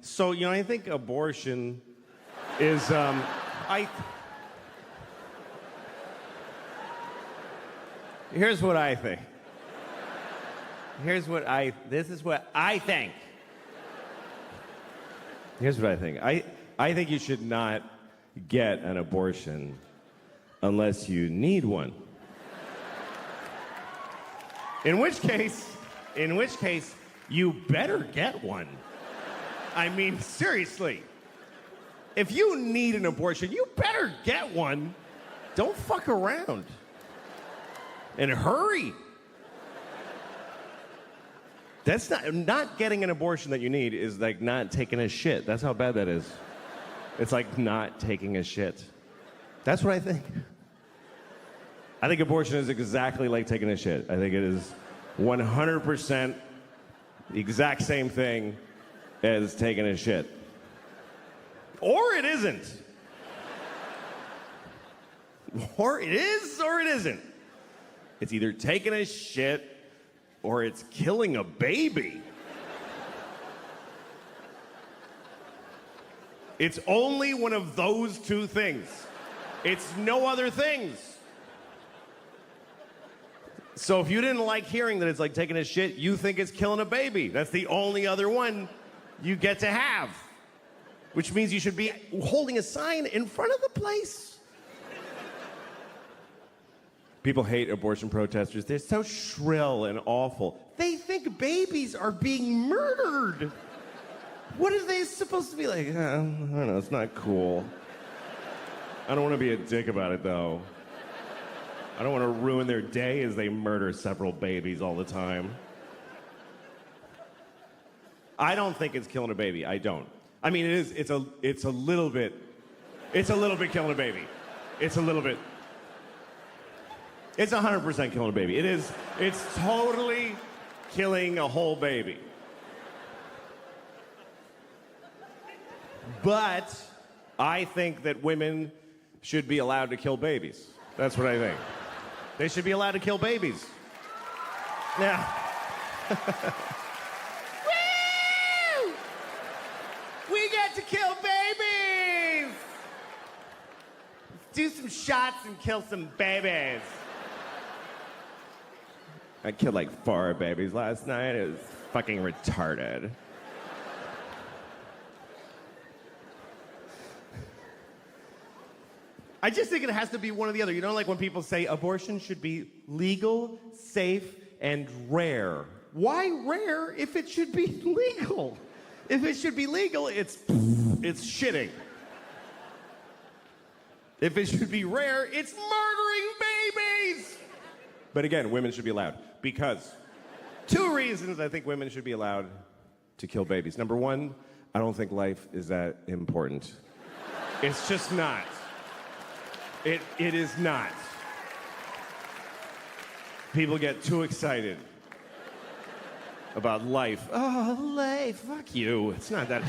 So, I think abortion is, Here's what I think. This is what I think. Here's what I think. I think you should not get an abortion unless you need one. In which case, you better get one. I mean, seriously. If you need an abortion, you better get one. Don't fuck around. And hurry. That's not getting an abortion that you need is like not taking a shit. That's how bad that is. It's like not taking a shit. That's what I think. I think abortion is exactly like taking a shit. I think it is 100% the exact same thing as taking a shit. Or it isn't. Or it is or it isn't. It's either taking a shit or it's killing a baby. It's only one of those two things. It's no other things. So if you didn't like hearing that it's like taking a shit, you think it's killing a baby. That's the only other one you get to have. Which means you should be holding a sign in front of the place. People hate abortion protesters. They're so shrill and awful. They think babies are being murdered. What are they supposed to be like? I don't know, it's not cool. I don't want to be a dick about it, though. I don't want to ruin their day as they murder several babies all the time. I don't think it's killing a baby. I don't. I mean, it is. It's a little bit killing a baby. It's a little bit. It's 100% killing a baby. It is. It's totally killing a whole baby. But I think that women should be allowed to kill babies. That's what I think. They should be allowed to kill babies. Now. Woo! We get to kill babies! Let's do some shots and kill some babies. I killed like 4 babies last night. It was fucking retarded. I just think it has to be one or the other. You know, like when people say abortion should be legal, safe, and rare. Why rare if it should be legal? If it should be legal, it's shitting. If it should be rare, it's murdering babies. But again, women should be allowed. Because 2 reasons I think women should be allowed to kill babies. Number 1, I don't think life is that important. It's just not. It is not. People get too excited about life. Oh, life, fuck you. It's not that.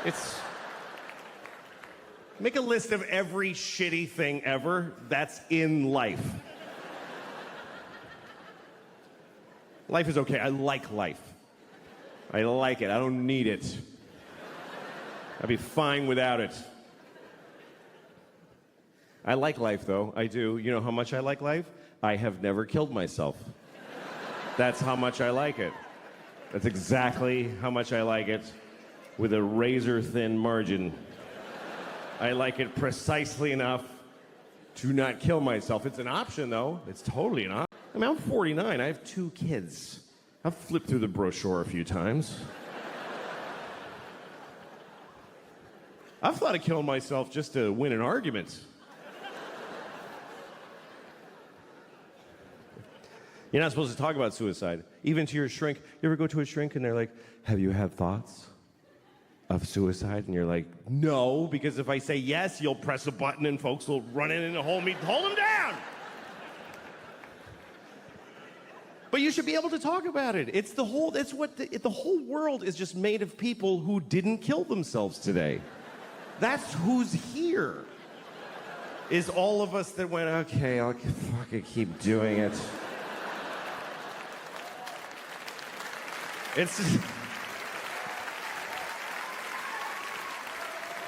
It's. Make a list of every shitty thing ever that's in life. Life is okay. I like life. I like it. I don't need it. I'd be fine without it. I like life, though. I do. You know how much I like life? I have never killed myself. That's how much I like it. That's exactly how much I like it, with a razor-thin margin. I like it precisely enough to not kill myself. It's an option, though. It's totally an option. I mean, I'm 49. I have 2 kids. I've flipped through the brochure a few times. I've thought of killing myself just to win an argument. You're not supposed to talk about suicide. Even to your shrink. You ever go to a shrink and they're like, have you had thoughts of suicide? And you're like, no, because if I say yes, you'll press a button and folks will run in and hold me, hold him down. But you should be able to talk about it. It's the whole, it's what the whole world is just made of people who didn't kill themselves today. That's who's here. Is all of us that went, okay, I'll fucking keep doing it. It's just,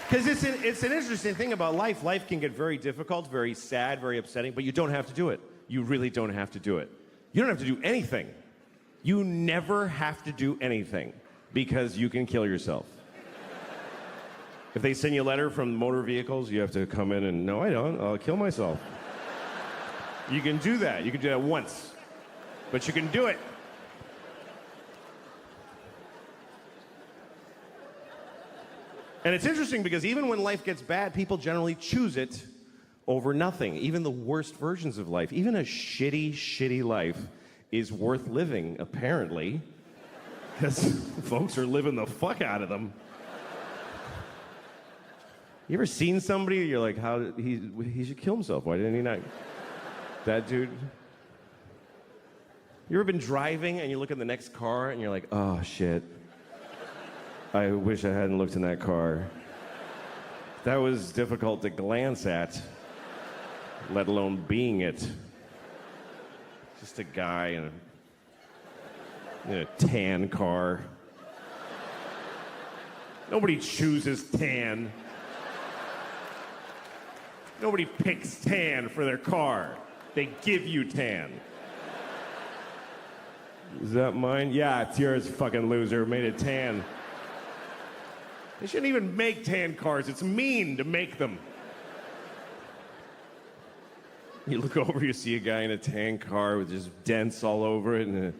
Because it's an interesting thing about life. Life can get very difficult, very sad, very upsetting, but you don't have to do it. You really don't have to do it. You don't have to do anything. You never have to do anything because you can kill yourself. If they send you a letter from motor vehicles, you have to come in and, no, I don't. I'll kill myself. You can do that. You can do that once. But you can do it. And it's interesting because even when life gets bad, people generally choose it over nothing. Even the worst versions of life, even a shitty, shitty life is worth living, apparently, because folks are living the fuck out of them. You ever seen somebody, you're like, how did he should kill himself. Why didn't he not? That dude. You ever been driving and you look at the next car and you're like, oh, shit. I wish I hadn't looked in that car. That was difficult to glance at, let alone being it. Just a guy in a tan car. Nobody chooses tan. Nobody picks tan for their car. They give you tan. Is that mine? Yeah, it's yours, fucking loser. Made it tan. They shouldn't even make tan cars. It's mean to make them. You look over, you see a guy in a tan car with just dents all over it and a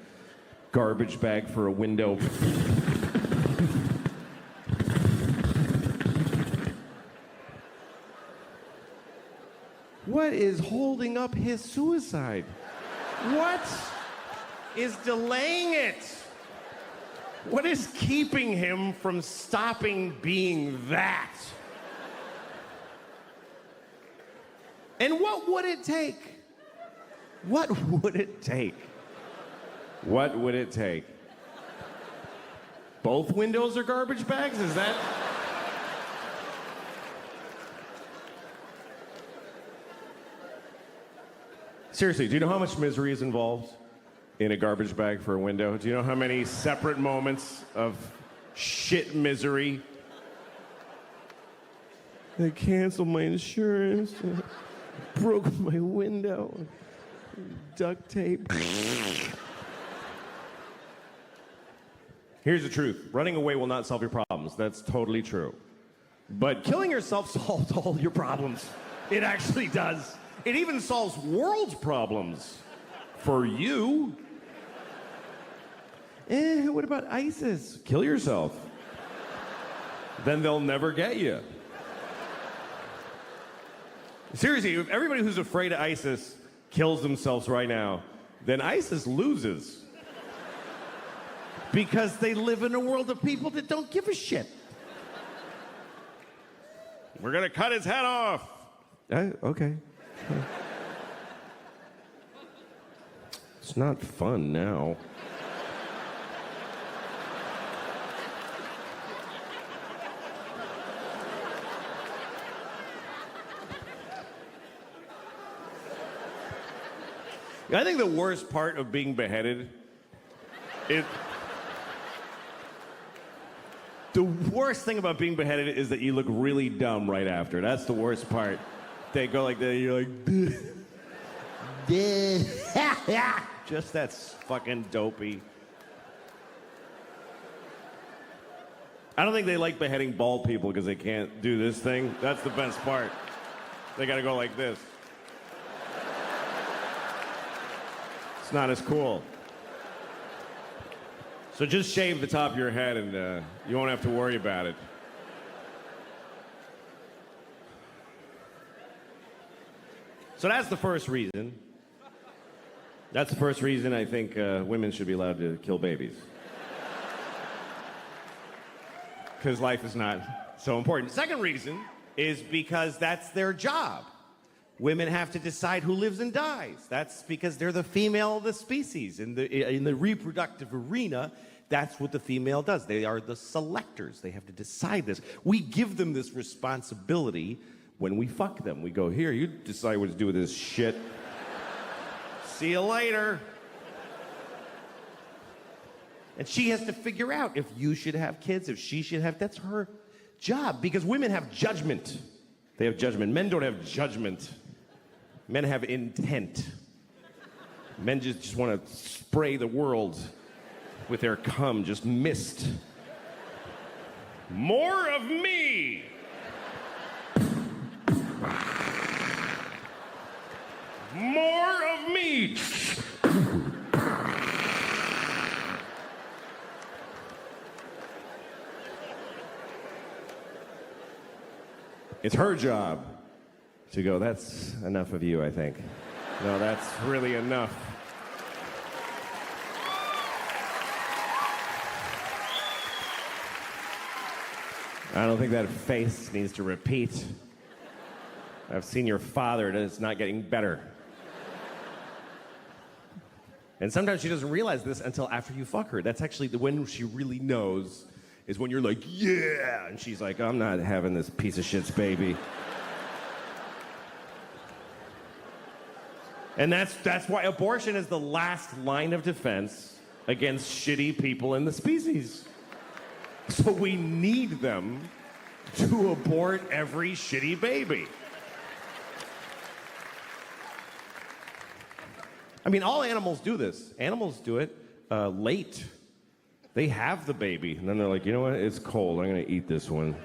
garbage bag for a window. What is holding up his suicide? What is delaying it? What is keeping him from stopping being that? And what would it take? What would it take? What would it take? Both windows are garbage bags? Is that? Seriously, do you know how much misery is involved in a garbage bag for a window? Do you know how many separate moments of shit misery? They canceled my insurance, broke my window, duct tape. Here's the truth. Running away will not solve your problems. That's totally true. But killing yourself solves all your problems. It actually does. It even solves world's problems. For you. What about ISIS? Kill yourself. Then they'll never get you. Seriously, if everybody who's afraid of ISIS kills themselves right now, then ISIS loses. Because they live in a world of people that don't give a shit. We're gonna cut his head off. Okay. It's not fun now. I think the worst part of being beheaded is... The worst thing about being beheaded is that you look really dumb right after. That's the worst part. They go like that, and you're like... Just that's fucking dopey. I don't think they like beheading bald people because they can't do this thing. That's the best part. They gotta go like this. It's not as cool. So just shave the top of your head and you won't have to worry about it. So that's the first reason. That's the first reason I think women should be allowed to kill babies. Because life is not so important. Second reason is because that's their job. Women have to decide who lives and dies. That's because they're the female of the species. In the reproductive arena, that's what the female does. They are the selectors. They have to decide this. We give them this responsibility when we fuck them. We go, here, you decide what to do with this shit. See you later. And she has to figure out if you should have kids, if she should have, that's job because women have judgment. They have judgment. Men don't have judgment. Men have intent. Men just want to spray the world with their cum, just mist. More of me! More of me! It's her job to go, that's enough of you, I think. No, that's really enough. I don't think that face needs to repeat. I've seen your father, and it's not getting better. And sometimes she doesn't realize this until after you fuck her. That's actually when she really knows, is when you're like, yeah! And she's like, I'm not having this piece of shit's baby. And that's why abortion is the last line of defense against shitty people in the species. So we need them to abort every shitty baby. I mean, all animals do this. Animals do it late. They have the baby, and then they're like, you know what? It's cold. I'm going to eat this one.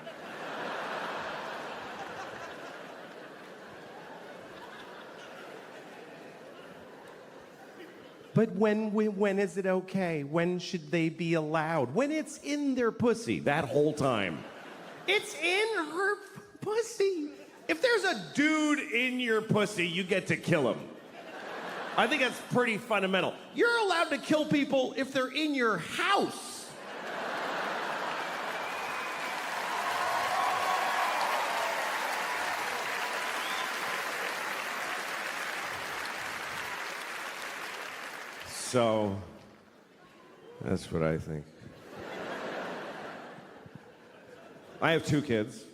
But when is it okay? When should they be allowed? When it's in their pussy, that whole time. It's in her pussy. If there's a dude in your pussy, you get to kill him. I think that's pretty fundamental. You're allowed to kill people if they're in your house. So, that's what I think. I have 2 kids.